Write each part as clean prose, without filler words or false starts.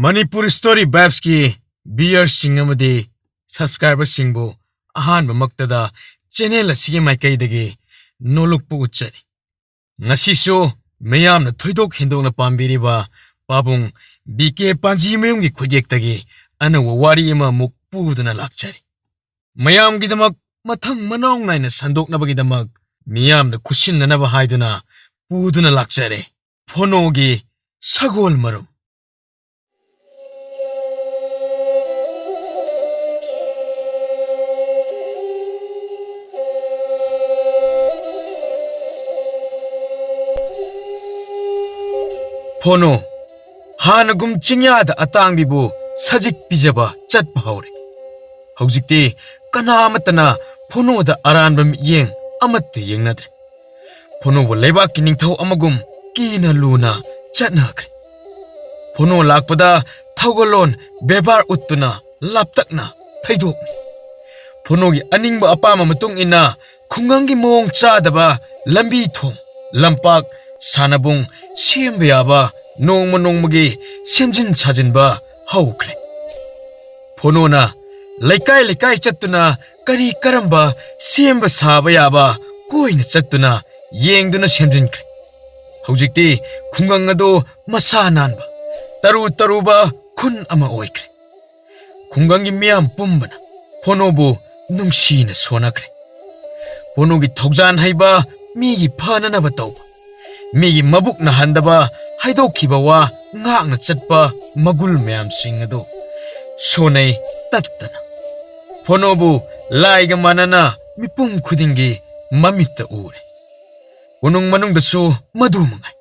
Manipur Story Babs ki viewers singamadi subscribers singbo ahanba maktada channel asigi maikai dagi nolukpu uchari. Ngasi so mayamna thoidok hindokna pambiriba pabung BK Panji mayumgi khujek dagi anawa wari ima muk puduna lakchari. Mayamgi damak mathang manong naina sandoknabagi damak miyamda kushinnanaba haiduna puduna lakchare. Phonogi sagol marum. Phono hanagum chingyada atangbibu sajik pijaba chatpa haure. Haujikti kana amatana phono da aranbam yeng amatte yengnadre. Phono wo leibak ki ningthau amagum kina luna chatnakre. Phono lakpada thaugalon bebar uttuna laptakna thaidokni. Phono gi aningba apama matung ina khungangi mong chadaba lambi thong lampak sanabung semba yaba nongma nongmagi semjin chajinba haukre. Phono na laikai laikai chattuna kari karamba semba saba yaba koina chattuna yengduna semjinkre. Haujikti khungang ado masa nanba taru taruba khun ama oikre. Khungangi miyam pumbana phono bu nungsina sonakre. Phono gi thogjan haiba migi phananaba tawba migi mabuk na handaba haidokhiba wa ngakna chatpa magul mayam singado sonai tattana. Phono bu laiga manana mipum khudingi mamitta ure. Unung manung dasu madu mangai.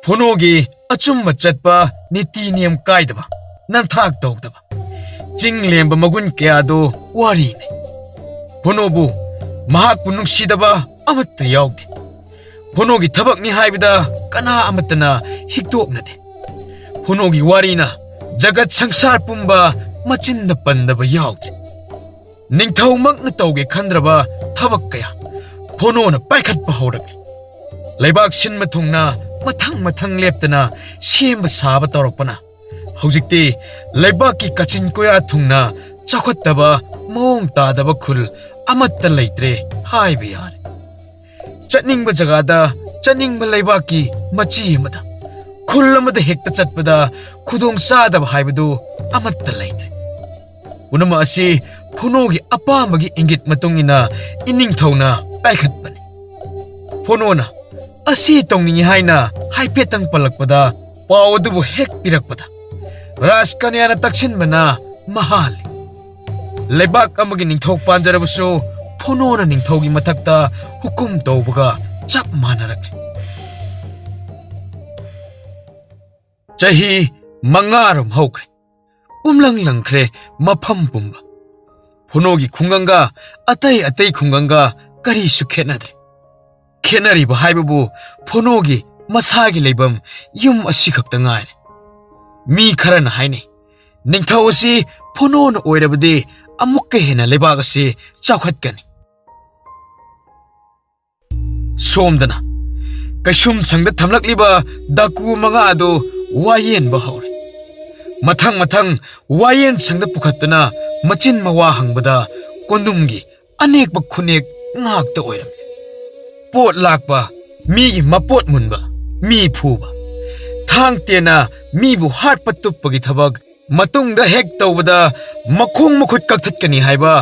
Phono gi achumba chatpa niti niyam kaidaba nanthak tawdaba jing lemba magun kya do wari ne. Phono bu mahak punung sidaba amatta yawde. Phono gi thabak ni haibida kana amatana hikdoknade. Phono gi warina jagat sangsar pumba machinda pandaba yawde. Ningthau makna tawge khandraba thabak kaya phono na paikhatpa haurakle. Laibak sinma thungna mathang mathang leptana semba saba tawrakpana haujikti laibak ki kachin koya thungna chakhattaba mong tadaba khul amatta leitre haiba yare. Chatningba jagada chatningba laibaki machi amada khul amada hekta chatpada khudong sadaba haibadu amatta leitre. Unama asi phono gi apamagi ingit matungina ining thawna paikhatpani. Phono na asi tongningi haina haipetang palakpada paw adubu hek pirakpada raskanyana taksinbana mahali. Laibak amagi ningthau panjarabusu phono na ningthaugi mathakta hukum tawbaga chap manarakle. Chahi mangarum haukre umlang langkre mafam pumba. Phono gi khunganga atai khunganga kari su khenadre. Khenariba haibabu phono gi masagi leibam yum asi khakta ngai. Mi kharana haine ningthau asi phono na oirabadi amukka hena leibag asi chawkhatkani. Somdana kaishum sangda thamlakliba daku manga ado wayen ba haure. Mathang mathang wayen sangda pukhattana machin mawa hangbada kondumgi anekba khunek ngakta oiram. Pot lakba migi mapot munba mi phuba thang tena mi bu hat patupagi thabak matungda hek tawbada makhong makhut kakthatkani haiba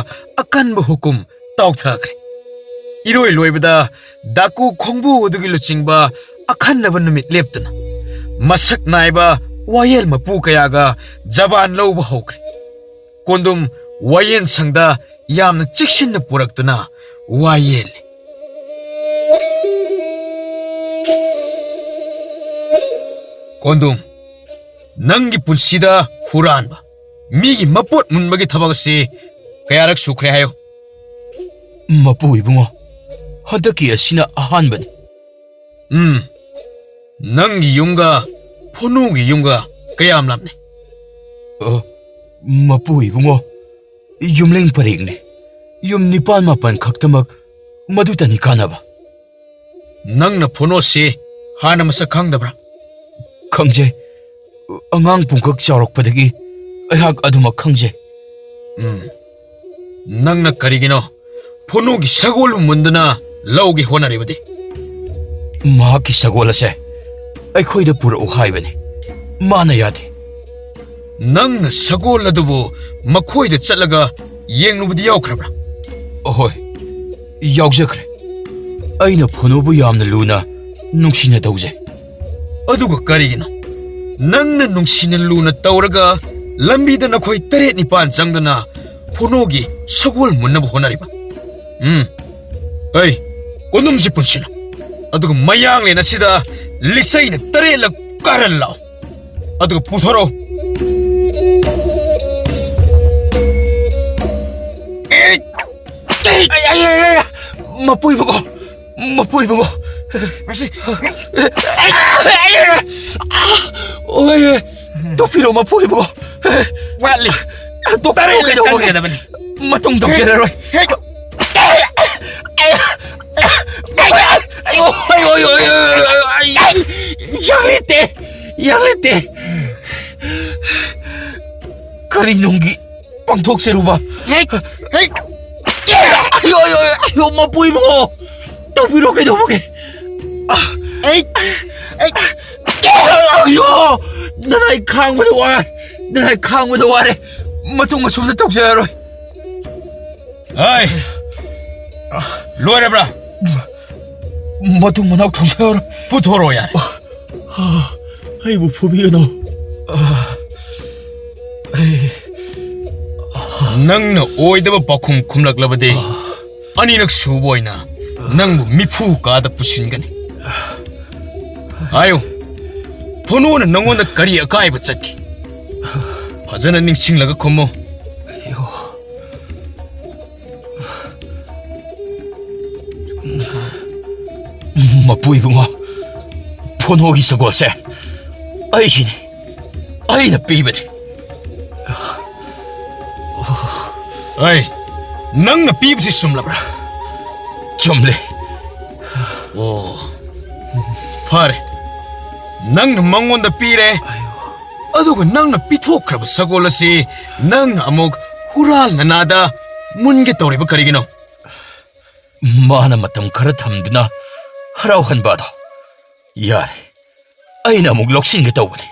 akanba hukum tawthakre. Iroi loibada daku khongbu udugi luchingba akhanaba numit leptuna masak naiba wayel mapu kayaga jaban lawba hokre. Kondum wayen sangda yamna chiksinna puraktuna wayel. Kondum nangi punsida huranba migi mapot munbagi thabagasi kayarak sukre hayo. Mapu ibungo hadaki asina ahanbani. Nangi yunga phono gi yunga kayam lamne. Mapu ibungo yumleng paringne yum nipan mapan khaktamak madutani kanaba. Nangna phono se hana masa khangdabra. Khangje ꯑꯉꯥꯡ ꯄꯨꯡꯀꯛ ꯆꯥꯎꯔꯛꯄꯗꯒꯤ ꯑꯩꯍꯥꯛ ꯑꯗꯨꯃꯛ ꯈꯪꯖꯩ. ꯅꯪꯅ ꯀꯔꯤꯒꯤꯅꯣ ꯐꯣꯅꯣꯒꯤ ꯁꯒꯣꯜ ꯃꯨꯟꯗꯨꯅ ꯂꯧꯒꯦ ꯍꯣꯠꯅꯔꯤꯕꯗꯤ? ꯃꯍꯥꯛꯀꯤ ꯁꯒꯣꯜ ꯑꯁꯦ ꯑꯩꯈꯣꯏꯗ ꯄꯨꯔꯛꯎ ꯍꯥꯏꯕꯅꯤ. ꯃꯥꯅ ꯌꯥꯗꯦ. ꯅꯪꯅ ꯁꯒꯣꯜ ꯑꯗꯨꯕꯨ ꯃꯈꯣꯏꯗ ꯆꯠꯂꯒ ꯌꯦꯡꯂꯨꯕꯗꯤ ꯌꯥꯎꯈ꯭ꯔꯕ꯭ꯔꯥ? ꯑꯍꯣꯏ, ꯌꯥꯎꯖꯈ꯭ꯔꯦ. ꯑꯩꯅ ꯐꯣꯅꯣꯕꯨ ꯌꯥꯝꯅ ꯂꯨꯅ ꯅꯨꯡꯁꯤꯅ ꯇꯧꯖꯩ. ꯑꯗꯨꯒ ꯀꯔꯤꯒꯤꯅꯣ ꯅꯪꯅ ꯅꯨꯡꯁꯤꯅ ꯂꯨꯅ ꯇꯧꯔꯒ ꯂꯝꯕꯤꯗ ꯅꯈꯣꯏ 8-9 ꯆꯪꯗꯨꯅ ꯐꯣꯅꯣꯒꯤ ꯁꯒꯣꯜ ꯃꯨꯟꯅꯕ ꯍꯣꯠꯅꯔꯤꯕ? ꯑꯩ ꯀꯣꯟꯗꯨꯝꯁꯤ ꯄꯨꯟꯁꯤꯜꯂꯨ, ꯑꯗꯨꯒ ꯃꯌꯥꯡꯂꯦꯟ ꯑꯁꯤꯗ ꯂꯤꯆꯩꯅ 8ꯂꯛ ꯀꯥꯔꯟ ꯂꯥꯎ, ꯑꯗꯨꯒ ꯄꯨꯊꯣꯔꯛꯎ. ꯃꯄꯨꯏꯕꯉꯣ, ꯃꯄꯨꯏꯕꯉꯣ. ኦይ ꯇꯣꯛꯄꯤꯔꯣ ꯃꯄꯨꯏꯕꯉꯣ. ꯋꯥꯠꯂꯤ. ꯇꯣꯛꯄꯤꯔꯣ ꯀꯩꯗꯧꯕꯒꯦ? ꯃꯇꯨꯡ ꯇꯧꯖꯔꯔꯣꯏ. ꯌꯥꯡꯂꯦꯠꯇꯦ, ꯌꯥꯡꯂꯦꯠꯇꯦ. ꯀꯔꯤꯅꯨꯡꯒꯤ ꯄꯥꯡꯊꯣꯛꯆꯔꯨꯕ? ꯃꯄꯨꯏꯕꯉꯣ, ꯇꯧꯕꯤꯔꯣ ꯀꯩꯗꯧꯕꯒꯦ? ꯅꯅꯥꯏ ꯈꯥꯡꯕꯗ ꯋꯥꯔꯦ, ꯅꯅꯥꯏ ꯈꯥꯡꯕꯗ ꯋꯥꯔꯦ. ꯃꯇꯨꯡ ꯑꯁꯨꯝꯅ ꯇꯧꯖꯔꯔꯣꯏ. ꯑꯩ ꯂꯣꯏꯔꯕ꯭ꯔꯥ? ꯃꯇꯨꯡ ꯃꯅꯥꯎ ꯇꯧꯖꯔꯔꯣꯏ. ꯄꯨꯊꯣꯔꯛꯑꯣ ꯌꯥꯔꯦ. ꯑꯩꯕꯨ ꯐꯨꯕꯤꯒꯅꯨ. ꯅꯪꯅ ꯑꯣꯏꯗꯕ ꯄꯥꯎꯈꯨꯝ ꯈꯨꯝꯂꯛꯂꯕꯗꯤ ꯑꯅꯤꯔꯛ ꯁꯨꯕ ꯑꯣꯏꯅ ꯅꯪꯕꯨ ꯃꯤꯐꯨ ꯀꯥꯗ ꯄꯨꯁꯤꯟꯒꯅꯤ. ꯍꯥꯏꯌꯨ, ꯐꯣꯅꯣꯅ ꯅꯪꯉꯣꯟꯗ ꯀꯔꯤ ꯑꯀꯥꯏꯕ ꯆꯠꯈꯤ? ꯐꯖꯅ ꯅꯤꯡꯁꯤꯡꯂꯒ ꯈꯨꯝꯃꯨ. ꯃꯄꯨꯏꯕꯉꯣ, ꯐꯣꯅꯣꯒꯤ ꯁꯒꯣꯜꯁꯦ ꯑꯩꯒꯤꯅꯤ, ꯑꯩꯅ ꯄꯤꯕꯅꯤ. ꯑꯩ ꯅꯪꯅ ꯄꯤꯕꯁꯤ ꯆꯨꯝꯂꯕ꯭ꯔꯥ? ꯆꯨꯝꯂꯦ. ꯑꯣ, ꯐꯔꯦ. ꯅꯪꯅ ꯃꯉꯣꯟꯗ ꯄꯤꯔꯦ, ꯑꯗꯨꯒ ꯅꯪꯅ ꯄꯤꯊꯣꯛꯈ꯭ꯔꯕ ꯁꯒꯣꯜ ꯑꯁꯤ ꯅꯪꯅ ꯑꯃꯨꯛ ꯍꯨꯔꯥꯜꯅꯅꯥꯗ ꯃꯨꯟꯒꯦ ꯇꯧꯔꯤꯕ ꯀꯔꯤꯒꯤꯅꯣ? ꯃꯥꯅ ꯃꯇꯝ ꯈꯔ ꯊꯝꯗꯨꯅ ꯍꯔꯥꯎꯍꯟꯕ ꯑꯗꯣ ꯌꯥꯔꯦ. ꯑꯩꯅ ꯑꯃꯨꯛ ꯂꯧꯁꯤꯟꯒꯦ ꯇꯧꯕꯅꯤ.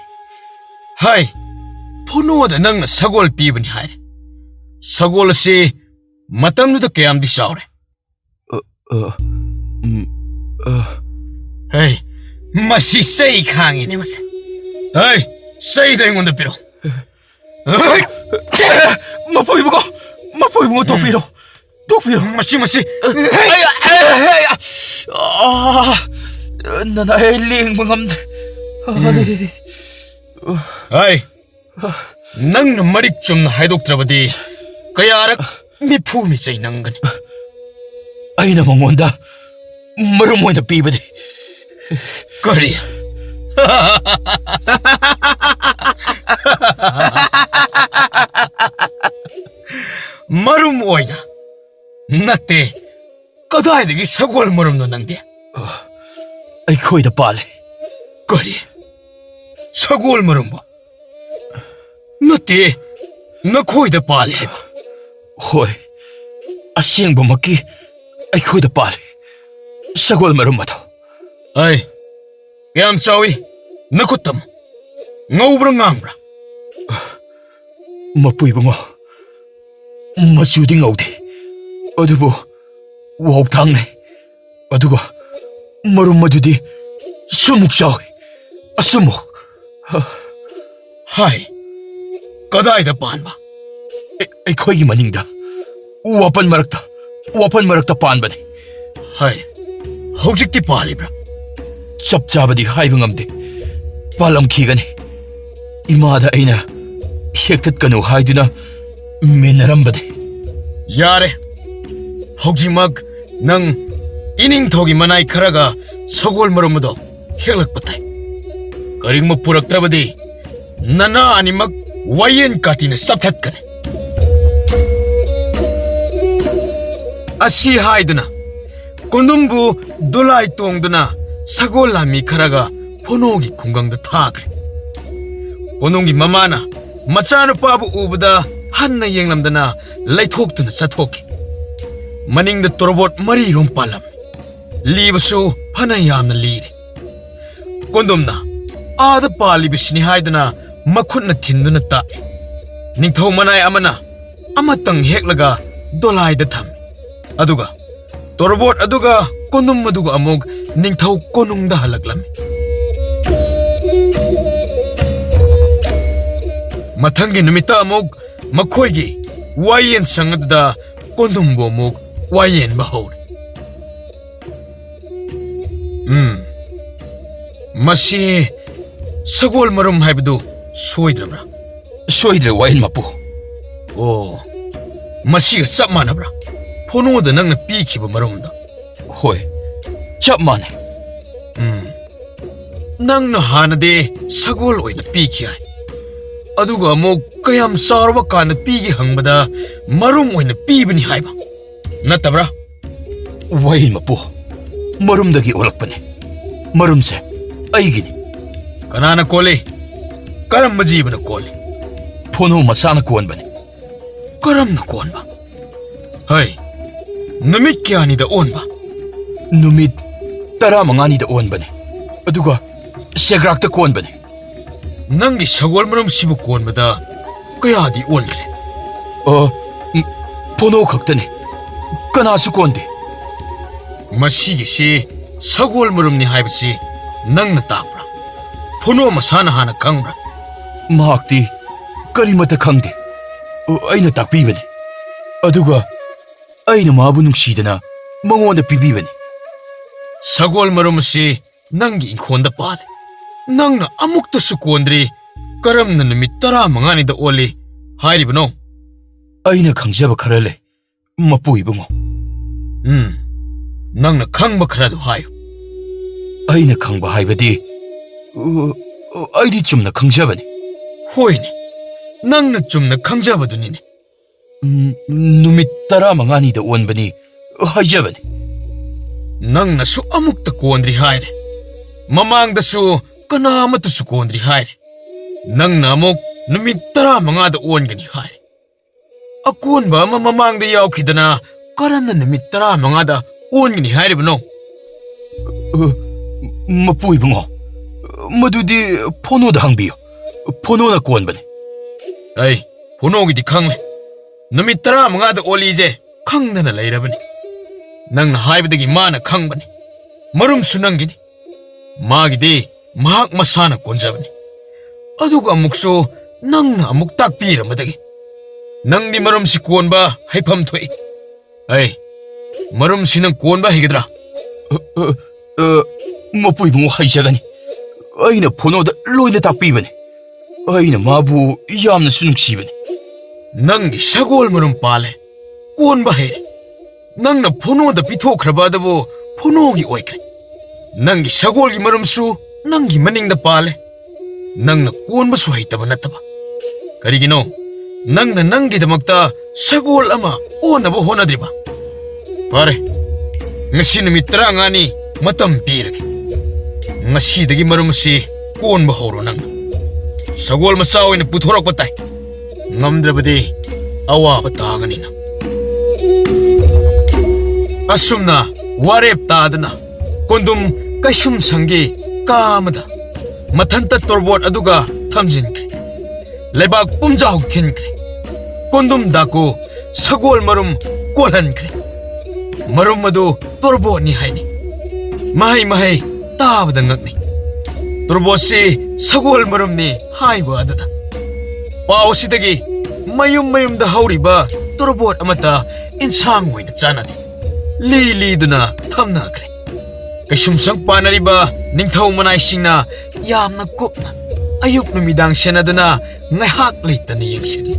ꯍꯥꯏ, ꯐꯣꯅꯣꯗ ꯅꯪꯅ ꯁꯒꯣꯜ ꯄꯤꯕꯅꯤ ꯍꯥꯏꯔꯦ. ꯁꯒꯣꯜ ꯑꯁꯤ ꯃꯇꯝꯗꯨꯗ ꯀꯌꯥꯝꯗꯤ ꯆꯥꯎꯔꯦ? ꯍꯩ, ꯃꯁꯤ ꯆꯩ ꯈꯥꯡꯉꯤꯅꯦ ꯃꯁꯦ. ꯍꯩ, ꯆꯩꯗ ꯑꯩꯉꯣꯟꯗ ꯄꯤꯔꯣ. ꯃꯄꯨꯏꯕꯉꯣ, ꯃꯄꯨꯏꯕꯉꯣ, ꯇꯣꯛꯄꯤꯔꯣ, ꯇꯣꯛꯄꯤꯔꯣ. ꯃꯁꯤ ꯅꯅꯥꯏ ꯂꯦꯡꯕ ꯉꯝꯗ꯭ꯔꯦ. ꯍꯩ, ꯅꯪꯅ ꯃꯔꯤꯛ ꯆꯨꯝꯅ ꯍꯥꯏꯗꯣꯛꯇ꯭ꯔꯕꯗꯤ ꯀꯌꯥꯔꯛ ꯃꯤꯐꯨ ꯃꯤꯆꯩ ꯅꯪꯒꯅꯤ? ꯑꯩꯅ ꯃꯉꯣꯟꯗ ꯃꯔꯨꯝ ꯑꯣꯏꯅ ꯄꯤꯕꯅꯤ. ꯀꯔꯤ? ꯃꯔꯨꯝ ꯑꯣꯏꯅ? ꯅꯠꯇꯦ, ꯀꯗꯥꯏꯗꯒꯤ ꯁꯒꯣꯜ ꯃꯔꯨꯝꯅꯣ ꯅꯪꯗꯤ? ꯑꯩꯈꯣꯏꯗ ꯄꯥꯜꯂꯦ. ꯀꯔꯤ? ꯁꯒꯣꯜ ꯃꯔꯨꯝꯕꯨ? ꯅꯠꯇꯦ, ꯅꯈꯣꯏꯗ ꯄꯥꯜꯂꯦ ꯍꯥꯏꯕ? ꯍꯣꯏ, ꯑꯁꯦꯡꯕꯃꯛꯀꯤ ꯑꯩꯈꯣꯏꯗ ꯄꯥꯜꯂꯦ ꯁꯒꯣꯜ ꯃꯔꯨꯝ ꯑꯗꯣ. ꯑꯩ, ꯀꯌꯥꯝ ꯆꯥꯎꯏ ꯅꯈꯨꯠꯇꯝ? ꯉꯧꯕ꯭ꯔꯥ ꯉꯥꯡꯕ꯭ꯔꯥ? ꯃꯄꯨꯏꯕꯉꯣ, ꯃꯆꯨꯗꯤ ꯉꯧꯗꯦ, ꯑꯗꯨꯕꯨ ꯋꯥꯎꯊꯥꯡꯅꯩ. ꯑꯗꯨꯒ ꯃꯔꯨꯝ ꯑꯗꯨꯗꯤ ꯁꯨꯃꯨꯛ ꯆꯥꯎꯏ, ꯑꯁꯨꯃꯨꯛ. ꯍꯥꯏ, ꯀꯗꯥꯏꯗ ꯄꯥꯟꯕ? ꯑꯩꯈꯣꯏꯒꯤ ꯃꯅꯤꯡꯗ, ꯋꯥꯄꯟ ꯃꯔꯛꯇ ꯄꯥꯟꯕꯅꯤ. ꯍꯥꯏ, ꯍꯧꯖꯤꯛꯇꯤ ꯄꯥꯜꯂꯤꯕ꯭ꯔꯥ? ꯆꯞ ꯆꯥꯕꯗꯤ ꯍꯥꯏꯕ ꯉꯝꯗꯦ. ꯄꯥꯜꯂꯝꯈꯤꯒꯅꯤ. ꯏꯃꯥꯗ ꯑꯩꯅ ꯍꯦꯛꯇꯠꯀꯅꯨ ꯍꯥꯏꯗꯨꯅ ꯃꯦꯟꯅꯔꯝꯕꯅꯤ. ꯌꯥꯔꯦ, ꯍꯧꯖꯤꯛꯃꯛ ꯅꯪ ꯏꯅꯤꯡꯊꯧꯒꯤ ꯃꯅꯥꯏ ꯈꯔꯒ ꯁꯒꯣꯜ ꯃꯔꯨꯝ ꯑꯗꯣ ꯍꯦꯛꯂꯛꯄ ꯇꯥꯏ. ꯀꯔꯤꯒꯨꯝꯕ ꯄꯨꯔꯛꯇ꯭ꯔꯕꯗꯤ ꯅꯅꯥ ꯑꯅꯤꯃꯛ ꯋꯥꯌꯦꯟ ꯀꯥꯇꯤꯅ ꯆꯞꯊꯠꯀꯅꯤ. ꯑꯁꯤ ꯍꯥꯏꯗꯨꯅ ꯀꯣꯟꯗꯨꯝꯕꯨ ꯗꯣꯂꯥꯏ ꯇꯣꯡꯗꯨꯅ ꯁꯒꯣꯜ ꯂꯥꯟꯃꯤ ꯈꯔꯒ ꯐꯣꯅꯣꯒꯤ ꯈꯨꯡꯒꯪꯗ ꯊꯥꯈ꯭ꯔꯦ. ꯀꯣꯅꯨꯡꯒꯤ ꯃꯃꯥꯅ ꯃꯆꯥꯅꯨꯄꯥꯕꯨ ꯎꯕꯗ ꯍꯟꯅ ꯌꯦꯡꯂꯝꯗꯅ ꯂꯩꯊꯣꯛꯇꯨꯅ ꯆꯠꯊꯣꯛꯈꯤ ꯃꯅꯤꯡꯗ ꯇꯣꯔꯕꯣꯠ ꯃꯔꯤꯔꯣꯝ ꯄꯥꯜꯂꯝꯃꯤ ꯂꯤꯕꯁꯨ ꯐꯅ ꯌꯥꯝꯅ ꯂꯤꯔꯦ ꯀꯣꯟꯗꯣꯝꯅ आद पालिबसिनी हाइदना मखुटना थिंदुना ताए निंथौ मनाय अमना अमतंग हेक्लगा दोलाइदा थम अदुगा तोरबोट अदुगा कोनुम अदुगा अमुग निंथौ कोनुंगदा हलकलम मथंगी नुमिता अमुग मखोइगी वायेन संगदा कोनुमबो अमुग वायेन बहौर मसी सगोल मरुम हाइबदु सोइद्रब्रा सोइद्रे वाइन मपु ओ मसी सब मानब्रा फोनोद नंगना पीखिब मरुमदा होय चप माने नंगना हानदे सगोल ओइना पीखि हाय अदुगा अमुक कयाम सारवा कान पीगी हंगबदा मरुम ओइना पीबनी हाइबा नतब्रा वाइन मपु मरुमदगी ओलकपने मरुमसे अइगिनी कनाना कोले करम जीवन कोले फोनो मसाना कोन बने करम न कोन बा है नुमित क्यानिदा ओन बा नुमित 15 ओन बने अदुगा सेग्राक्ता कोन बने नंगी सगोल मरम सिबु कोन बदा कयादी ओन रे फोनो खक्तने कनासु कोनदे मसीगी से सगोल मरम नि हाइबसी नंगना ताब्रा फोनो मसाना हाना खंग्रा महाक्ति करीमत खंगदे अइना ताकपीबने अदुगा अइना माबु नुंगसीदना मंगोंदा पीबीबने सगोल मरम से नंगी इंखोंदा पाले नंगना अमुक्तसु कोंद्री करमना नुमित 15 दा ओली हाइरिबनो अइना खंगजब खरा ले मपु इबुंगो नंगना खंगब खरादु हायो अइना खंगबा हाइबदी अइदी चुमना खंगजबने होइने नंगना चुमना खंगजबदुनिने नुमित 15 दा ओनबनी हाइजबने नंगनासु अमुक्ता कोंद्री हाइरे ममांगदसु कनामतसु कोंद्री हाइरे नंगना अमुक नुमित 15 दा ओनगनी हाइरे अकोनबा अमा ममांगदा यावखिदना करमना नुमित 15 दा ओनगनी हाइरेबनो मपु इबुंगो मदुदी फोनोदा हंगबियो फोनोना कोन बने ऐ फोनोगिदी खंगले नुमित 15 दा ओलीजे खंगदना लैरबनी नंगना हाइबदगी माना खंगबनी मरुमसु नंगिनी मागिदी महाक मसाना कोंजबनी अदुगा अमुकसु नंगना अमुक ताकपीरमदगी नंगदी मरुमसि कोनबा हाइफम थोई ऐ मरुमसि नंग कोनबा हिगद्रा मपु इबुंगो हाइजगनी अइना फोनोदा लोइना ताकपीबने अइना माबु यामना सुनुंगसीबने नंगी सगोल मरुम पाले कोनबा हे नंगना फोनोदा पिथोख्रबादबो फोनोगी ओइख्रे नंगी सगोलगी मरुमसु नंगी मनिंगदा पाले नंगना कोनबसु हैतबा नतबा करिगिनो नंगना नंगीदमक्ता सगोल अमा ओनबा होनद्रिबा पारे ngasi numit 15 ni matam pirage ngasi dagi marumsi konba horo nang sagol masaw ina puthorak patay ngamdrabadi awa batagani na asumna warep tadana kondum kaisum sangi kamada mathanta torbot aduga thamjinkre lebak pumjau thinkre kondum dako sagol marum kolhankre मरुम मदु तोरबो नि हाइनि माइ माइ ताबदा ngakni तोरबो से सगोल मरुम नि हाइबो अददा पाव सिदगी मयुम मयुम दा हौरिबा तोरबो अमता इन्सांग होइना चानादि ली ली दुना थमना खरे कैसुम संग पानरिबा निंथौ मनाइ सिंगना यामना कोपना अयुक नुमिदांग सेनादना ngaihak leitani yengsini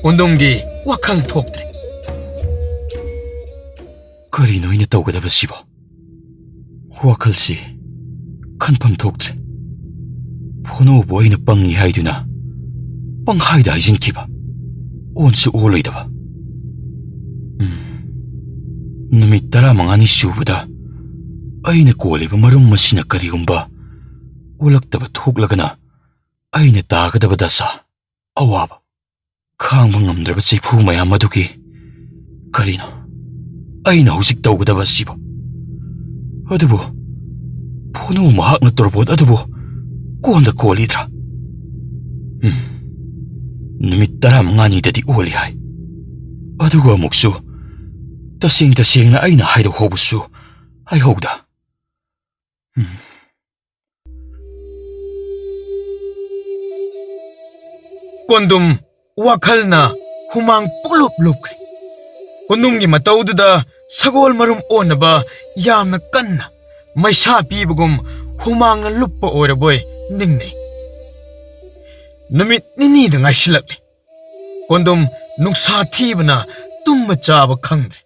undunggi wakal thoktre करी नोइने तौगदबसिबो वाखलसी खनफम थोक्त्रे फोनो बोइना पंगी हाइदुना पंगहाइदा हाइजिनखिबा ओनसु ओलैदबा नुमित 15 सुबदा अइना कोलेबा मरुम मसिना करिगुम्बा ओलक्तबा थोक्लगना ꯑꯩꯅ ꯇꯥꯒꯗꯕ ꯗꯁꯥ, ꯑꯋꯥꯕ, ꯈꯥꯡꯕ ꯉꯝꯗ꯭ꯔꯕ ꯆꯩꯐꯨ ꯃꯌꯥꯝ ꯑꯗꯨꯒꯤ ꯀꯔꯤꯅꯣ ꯑꯩꯅ ꯍꯧꯖꯤꯛ ꯇꯧꯒꯗꯕ ꯑꯁꯤꯕꯨ? ꯑꯗꯨꯕꯨ ꯐꯣꯅꯣ ꯃꯍꯥꯛꯅ ꯇꯣꯔꯕꯣꯠ ꯑꯗꯨꯕꯨ ꯀꯣꯟꯗ ꯀꯣꯜꯂꯤꯗ꯭ꯔꯥ? ꯅꯨꯃꯤꯠ 15ꯅꯤꯗꯗꯤ ꯑꯣꯜꯂꯤ ꯍꯥꯏ. ꯑꯗꯨꯒ ꯑꯃꯨꯛꯁꯨ ꯇꯁꯦꯡꯅ ꯑꯩꯅ ꯍꯥꯏꯗꯣꯛꯍꯧꯕꯁꯨ ꯍꯥꯏꯍꯧꯗ. ꯀꯣꯟꯗꯨꯝ ꯋꯥꯈꯜꯅ ꯍꯨꯃꯥꯡ ꯄꯨꯛꯂꯨꯞ ꯂꯨꯞꯈ꯭ꯔꯦ. ꯀꯣꯟꯗꯨꯝꯒꯤ ꯃꯇꯧꯗꯨꯗ ꯁꯒꯣꯜ ꯃꯔꯨꯝ ꯑꯣꯟꯅꯕ ꯌꯥꯝꯅ ꯀꯟꯅ ꯃꯩꯁꯥ ꯄꯤꯕꯒꯨꯝ ꯍꯨꯃꯥꯡꯅ ꯂꯨꯞꯄ ꯑꯣꯏꯔꯕꯣꯏ ꯅꯤꯡꯅꯩ. ꯅꯨꯃꯤꯠ ꯅꯤꯅꯤꯗ ꯉꯥꯏꯁꯤꯜꯂꯛꯂꯦ. ꯀꯣꯟꯗꯨꯝ ꯅꯨꯡꯁꯥ ꯊꯤꯕꯅ ꯇꯨꯝꯕ ꯆꯥꯕ ꯈꯪꯗ꯭ꯔꯦ.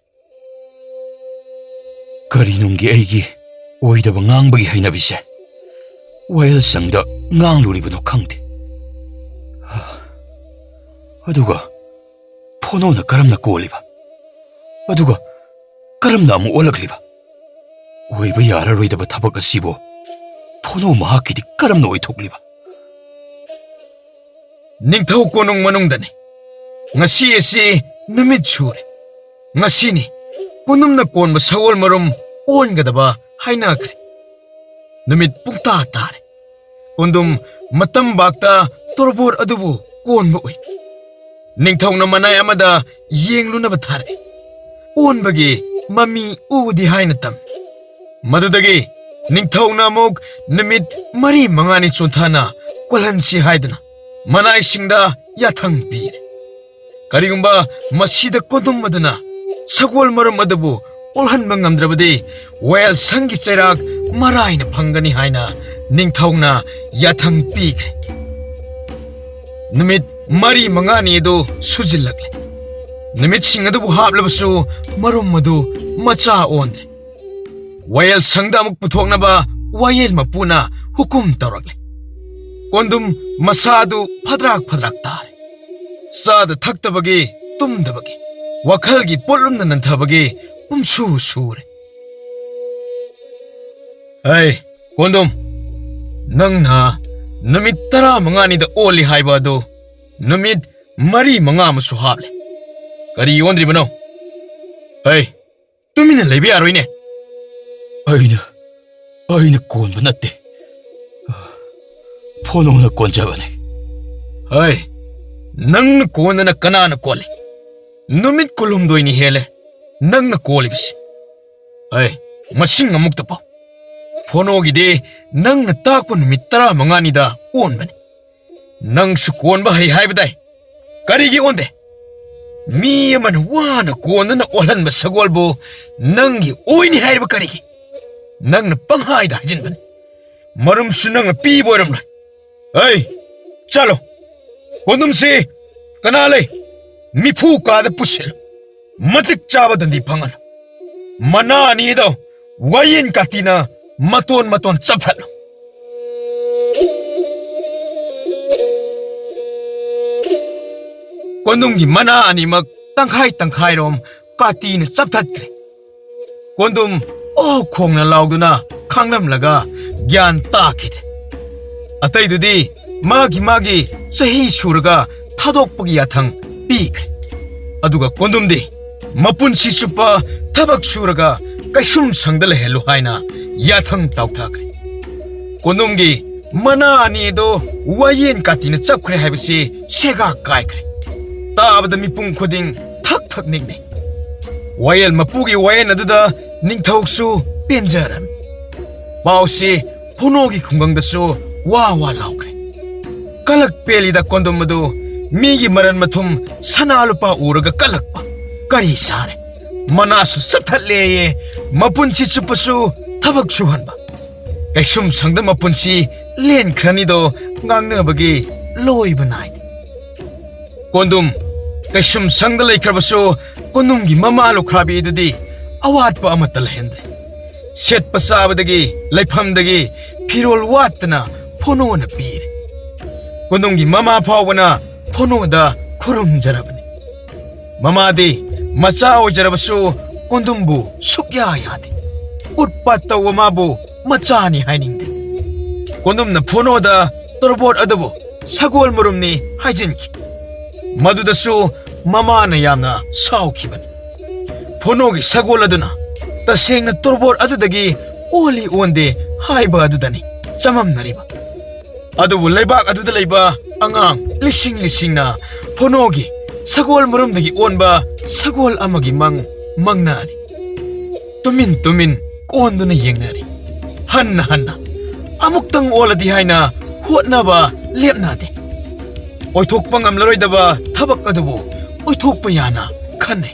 ꯀꯔꯤꯅꯨꯡꯒꯤ ꯑꯩꯒꯤ ꯑꯣꯏꯗꯕ ꯉꯥꯡꯕꯒꯤ ꯍꯩꯅꯕꯤꯁꯦ ꯋꯥꯌꯦꯜꯁꯪꯗ ꯉꯥꯡꯂꯨꯔꯤꯕꯅꯣ ꯈꯪꯗꯦ. ꯑꯗꯨꯒ ꯐꯣꯅꯣꯅ ꯀꯔꯝꯅ ꯀꯣꯜꯂꯤꯕ? ꯑꯗꯨꯒ ꯀꯔꯝꯅ ꯑꯃꯨꯛ ꯑꯣꯜꯂꯛꯂꯤꯕ? ꯑꯣꯏꯕ ꯌꯥꯔꯔꯣꯏꯗꯕ ꯊꯕꯛ ꯑꯁꯤꯕꯨ ꯐꯣꯅꯣ ꯃꯍꯥꯛꯀꯤꯗꯤ ꯀꯔꯝꯅ ꯑꯣꯏꯊꯣꯛꯂꯤꯕ? ꯅꯤꯡꯊꯧ ꯀꯣꯅꯨꯡ ꯃꯅꯨꯡꯗꯅꯤ. ꯉꯁꯤ ꯑꯁꯤ ꯅꯨꯃꯤꯠ ꯁꯨꯔꯦ. ꯉꯁꯤꯅꯤ ꯀꯣꯟꯗꯨꯝꯅ ꯀꯣꯟꯕ ꯁꯒꯣꯜ ꯃꯔꯨꯝ ꯑꯣꯟꯒꯗꯕ ꯍꯥꯏꯅꯈ꯭ꯔꯦ. ꯅꯨꯃꯤꯠ ꯄꯨꯡꯇꯥ ꯇꯥꯔꯦ. ꯀꯣꯟꯗꯨꯝ ꯃꯇꯝꯕꯥꯛꯇ ꯇꯣꯔꯕꯣꯠ ꯑꯗꯨꯕꯨ ꯀꯣꯟꯕ ꯎꯏ. ꯅꯤꯡꯊꯧꯅ ꯃꯅꯥꯏ ꯑꯃꯗ ꯌꯦꯡꯂꯨꯅꯕ ꯊꯥꯔꯛꯏ. ꯑꯣꯟꯕꯒꯤ ꯃꯃꯤ ꯎꯗꯤ ꯍꯥꯏꯅ ꯇꯝꯃꯤ. ꯃꯗꯨꯗꯒꯤ ꯅꯤꯡꯊꯧꯅ ꯑꯃꯨꯛ ꯅꯨꯃꯤꯠ 4-5ꯅꯤ ꯆꯣꯟꯊꯥꯅ ꯀꯣꯜꯍꯟꯁꯤ ꯍꯥꯏꯗꯨꯅ ꯃꯅꯥꯏꯁꯤꯡꯗ ꯌꯥꯊꯪ ꯄꯤꯔꯦ. ꯀꯔꯤꯒꯨꯝꯕ ꯃꯁꯤꯗ ꯀꯣꯟꯗꯨꯝ ꯑꯗꯨꯅ ꯁꯒꯣꯜ ꯃꯔꯨꯝ ꯑꯗꯨꯕꯨ ꯑꯣꯜꯍꯟꯕ ꯉꯝꯗ꯭ꯔꯕꯗꯤ ꯋꯥꯌꯦꯜꯁꯪꯒꯤ ꯆꯩꯔꯥꯛ ꯃꯔꯥꯏꯅ ꯐꯪꯒꯅꯤ ꯍꯥꯏꯅ ꯅꯤꯡꯊꯧꯅ ꯌꯥꯊꯪ ꯄꯤꯈ꯭ꯔꯦ. ꯅꯨꯃꯤꯠ 4-5ꯅꯤ ꯑꯗꯨ ꯁꯨꯖꯤꯜꯂꯛꯂꯦ. ꯅꯨꯃꯤꯠꯁꯤꯡ ꯑꯗꯨꯕꯨ ꯍꯥꯞꯂꯕꯁꯨ ꯃꯔꯨꯝ ꯑꯗꯨ ꯃꯆꯥ ꯑꯣꯟꯗ꯭ꯔꯦ. ꯋꯥꯌꯦꯜꯁꯪꯗ ꯑꯃꯨꯛ ꯄꯨꯊꯣꯛꯅꯕ ꯋꯥꯌꯦꯜ ꯃꯄꯨꯅ ꯍꯨꯀꯨꯝ ꯇꯧꯔꯛꯂꯦ. ꯀꯣꯟꯗꯨꯝ ꯃꯁꯥꯗꯨ ꯐꯗ꯭ꯔꯥꯛ ꯇꯥꯔꯦ. ꯆꯥꯗ ꯊꯛꯇꯕꯒꯤ, ꯇꯨꯝꯗꯕꯒꯤ, ꯋꯥꯈꯜꯒꯤ ꯄꯣꯠꯂꯨꯝꯅ ꯅꯟꯊꯕꯒꯤ ꯄꯨꯝꯁꯨ ꯁꯨꯔꯦ. ꯍꯩ ꯀꯣꯟꯗꯨꯝ, ꯅꯪꯅ ꯅꯨꯃꯤꯠ 15ꯅꯤꯗ ꯑꯣꯜꯂꯤ ꯍꯥꯏꯕ ꯑꯗꯨ ꯅꯨꯃꯤꯠ 4-5 ꯑꯃꯁꯨ ꯍꯥꯞꯂꯦ. ꯀꯔꯤ ꯑꯣꯟꯗ꯭ꯔꯤꯕꯅꯣ? ꯍꯩ, ꯇꯨꯃꯤꯟꯅ ꯂꯩꯕ ꯌꯥꯔꯣꯏꯅꯦ. ꯑꯩꯅ ꯀꯣꯟꯕ ꯅꯠꯇꯦ. ꯐꯣꯅꯣꯅ ꯀꯣꯟꯖꯕꯅꯤ. ꯍꯩ, ꯅꯪꯅ ꯀꯣꯟꯗꯅ ꯀꯅꯥꯅ ꯀꯣꯜꯂꯤ? ꯅꯨꯃꯤꯠ 12ꯅꯤ ꯍꯦꯜꯂꯦ ꯅꯪꯅ ꯀꯣꯜꯂꯤꯕꯁꯤ. ꯍꯩ, ꯃꯁꯤꯡ ꯑꯃꯨꯛꯇ ꯄꯥꯎ. ꯐꯣꯅꯣꯒꯤꯗꯤ ꯅꯪꯅ ꯇꯥꯛꯄ ꯅꯨꯃꯤꯠ 15ꯅꯤꯗ ꯑꯣꯟꯕꯅꯤ. ꯅꯪꯁꯨ ꯀꯣꯟꯕ ꯍꯩ ꯍꯥꯏꯕꯗꯥꯏ. ꯀꯔꯤꯒꯤ ꯑꯣꯟꯗꯦ? ꯃꯤ ꯑꯃꯅ ꯋꯥꯅ ꯀꯣꯟꯗꯨꯅ ꯑꯣꯜꯍꯟꯕ ꯁꯒꯣꯜꯕꯨ ꯅꯪꯒꯤ ꯑꯣꯏꯅꯤ ꯍꯥꯏꯔꯤꯕ ꯀꯔꯤꯒꯤ? ꯅꯪꯅ ꯄꯪꯍꯥꯏꯗ ꯍꯥꯏꯖꯤꯟꯕꯅꯤ. ꯃꯔꯨꯝꯁꯨ ꯅꯪꯅ ꯄꯤꯕ ꯑꯣꯏꯔꯝꯂꯣꯏ. ꯍꯩ, ꯆꯠꯂꯣ. ꯀꯣꯟꯗꯨꯝꯁꯤ ꯀꯅꯥ ꯂꯩ? ꯃꯤꯐꯨ ꯀꯥꯗ ꯄꯨꯁꯤꯜꯂꯨ. ꯃꯇꯤꯛ ꯆꯥꯕ ꯗꯟꯗꯤ ꯐꯪꯍꯜꯂꯨ. ꯃꯅꯥ ꯑꯅꯤꯗꯣ ꯋꯥꯌꯦꯟ ꯀꯥꯇꯤꯅ ꯃꯇꯣꯟ ꯆꯞꯊꯠꯂꯨ. ꯀꯣꯟꯗꯨꯝꯒꯤ ꯃꯅꯥ ꯑꯅꯤꯃꯛ ꯇꯪꯈꯥꯏꯔꯣꯝ ꯀꯥꯇꯤꯅ ꯆꯞꯊꯠꯈ꯭ꯔꯦ. ꯀꯣꯟꯗꯨꯝ ꯑꯣ ꯈꯣꯡꯅ ꯂꯥꯎꯗꯨꯅ ꯈꯥꯡꯂꯝꯂꯒ ꯒ꯭ꯌꯥꯟ ꯇꯥꯈꯤꯗ꯭ꯔꯦ. ꯑꯇꯩꯗꯨꯗꯤ ꯃꯥꯒꯤ ꯆꯍꯤ ꯁꯨꯔꯒ ꯊꯥꯗꯣꯛꯄꯒꯤ ꯌꯥꯊꯪ ꯄꯤꯈ꯭ꯔꯦ. ꯑꯗꯨꯒ ꯀꯣꯟꯗꯨꯝꯗꯤ ꯃꯄꯨꯟꯁꯤ ꯆꯨꯞꯄ ꯊꯕꯛ ꯁꯨꯔꯒ ꯀꯩꯁꯨꯝ ꯁꯪꯗ ꯂꯩꯍꯜꯂꯨ ꯍꯥꯏꯅ ꯌꯥꯊꯪ ꯇꯥꯎꯊꯈ꯭ꯔꯦ. ꯀꯣꯟꯗꯨꯝꯒꯤ ꯃꯅꯥ ꯑꯅꯤꯗꯣ ꯋꯥꯌꯦꯟ ꯀꯥꯇꯤꯅ ꯆꯞꯈ꯭ꯔꯦ ꯍꯥꯏꯕꯁꯤ ꯁꯦꯒꯥꯛ ꯀꯥꯏꯈ꯭ꯔꯦ. ꯇꯥꯕꯗ ꯃꯤꯄꯨꯝ ꯈꯨꯗꯤꯡ ꯊꯛ ꯅꯤꯛꯅꯩ. ꯋꯥꯌꯦꯜ ꯃꯄꯨꯒꯤ ꯋꯥꯌꯦꯟ ꯑꯗꯨꯗ ꯅꯤꯡꯊꯧꯁꯨ ꯄꯦꯟꯖꯔꯝꯃꯤ. ꯄꯥꯎꯁꯤ ꯐꯣꯅꯣꯒꯤ ꯈꯨꯡꯒꯪꯗꯁꯨ ꯋꯥ ꯂꯥꯎꯈ꯭ꯔꯦ. ꯀꯂꯛ ꯄꯦꯜꯂꯤꯗ ꯀꯣꯟꯗꯨꯝ ꯑꯗꯨ ꯃꯤꯒꯤ ꯃꯔꯟ ꯃꯊꯨꯝ ꯁꯅꯥ ꯂꯨꯄꯥ ꯎꯔꯒ ꯀꯜꯂꯛꯄ. ꯀꯔꯤ ꯁꯥꯔꯦ? ꯃꯅꯥꯁꯨ ꯆꯞꯊꯠꯂꯦꯌꯦ. ꯃꯄꯨꯟꯁꯤ ꯆꯨꯞꯄꯁꯨ ꯊꯕꯛ ꯁꯨꯍꯟꯕ. ꯀꯩꯁꯨꯝ ꯁꯪꯗ ꯃꯄꯨꯟꯁꯤ ꯂꯦꯟꯈ꯭ꯔꯅꯤꯗꯣ ꯉꯥꯡꯅꯕꯒꯤ ꯂꯣꯏꯕ ꯅꯥꯏꯗꯦ. ꯀꯣꯟꯗꯨꯝ ꯀꯩꯁꯨꯝ ꯁꯪꯗ ꯂꯩꯈ꯭ꯔꯕꯁꯨ ꯀꯣꯟꯗꯨꯝꯒꯤ ꯃꯃꯥ ꯂꯨꯈ꯭ꯔꯥꯕꯤ ꯑꯗꯨꯗꯤ ꯑꯋꯥꯠꯄ ꯑꯃꯠꯇ ꯂꯩꯍꯟꯗ꯭ꯔꯦ. ꯁꯦꯠꯄ ꯆꯥꯕꯗꯒꯤ ꯂꯩꯐꯝꯗꯒꯤ ꯐꯤꯔꯣꯜ ꯋꯥꯠꯇꯅ ꯐꯣꯅꯣꯅ ꯄꯤꯔꯦ. ꯀꯣꯟꯗꯨꯝꯒꯤ ꯃꯃꯥ ꯐꯥꯎꯕꯅ ꯐꯣꯅꯣꯗ ꯈꯨꯔꯨꯝꯖꯔꯕꯅꯤ. ꯃꯃꯥꯗꯤ ꯃꯆꯥ ꯑꯣꯏꯖꯔꯕꯁꯨ ꯀꯣꯟꯗꯨꯝꯕꯨ ꯁꯨꯛꯌꯥ ꯌꯥꯗꯦ. ꯎꯠꯄꯥꯠ ꯇꯧꯕ ꯃꯥꯕꯨ ꯃꯆꯥꯅꯤ ꯍꯥꯏꯅꯤꯡꯗꯦ. ꯀꯣꯟꯗꯨꯝꯅ ꯐꯣꯅꯣꯗ ꯇꯣꯔꯕꯣꯠ ꯑꯗꯨꯕꯨ sagol marumni haijinki. Madudasu mamana yamna saukibani. Phonogi sagol aduna tasengna torbor adudagi oli onde haiba adudani chamamnariba. Adubu leibak aduda leiba angang lising na phonogi sagol marumdagi onba sagol amagi mangnari. Tumin konduna yengnari. Hanna amuktang oladi haina hotnaba lepnade. Oithokpa ngamlaroidaba thabak adubu oithokpa yana khanne.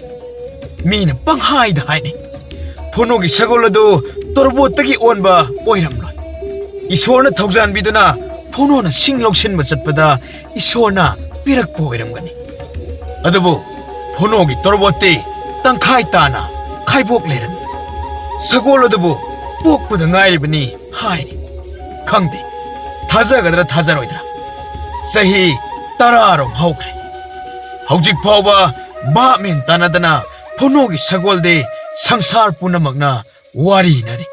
Mina panghaida haine. Phonogi sagol adu torbotagi onba oiramloi. Isorna thaujanbiduna phono na singloksinba chatpada isorna pirakpa oiramgani. Adubu phonogi torbotti tangkhai tana khaibok lerami. Sagol adubu pokpada ngairibani haini. Khangde thajagadra thajaroidra. Sahi tararom haukre. Haujik phauba ba men tanadana phonogi sagolde sangsar punamakna wari nari.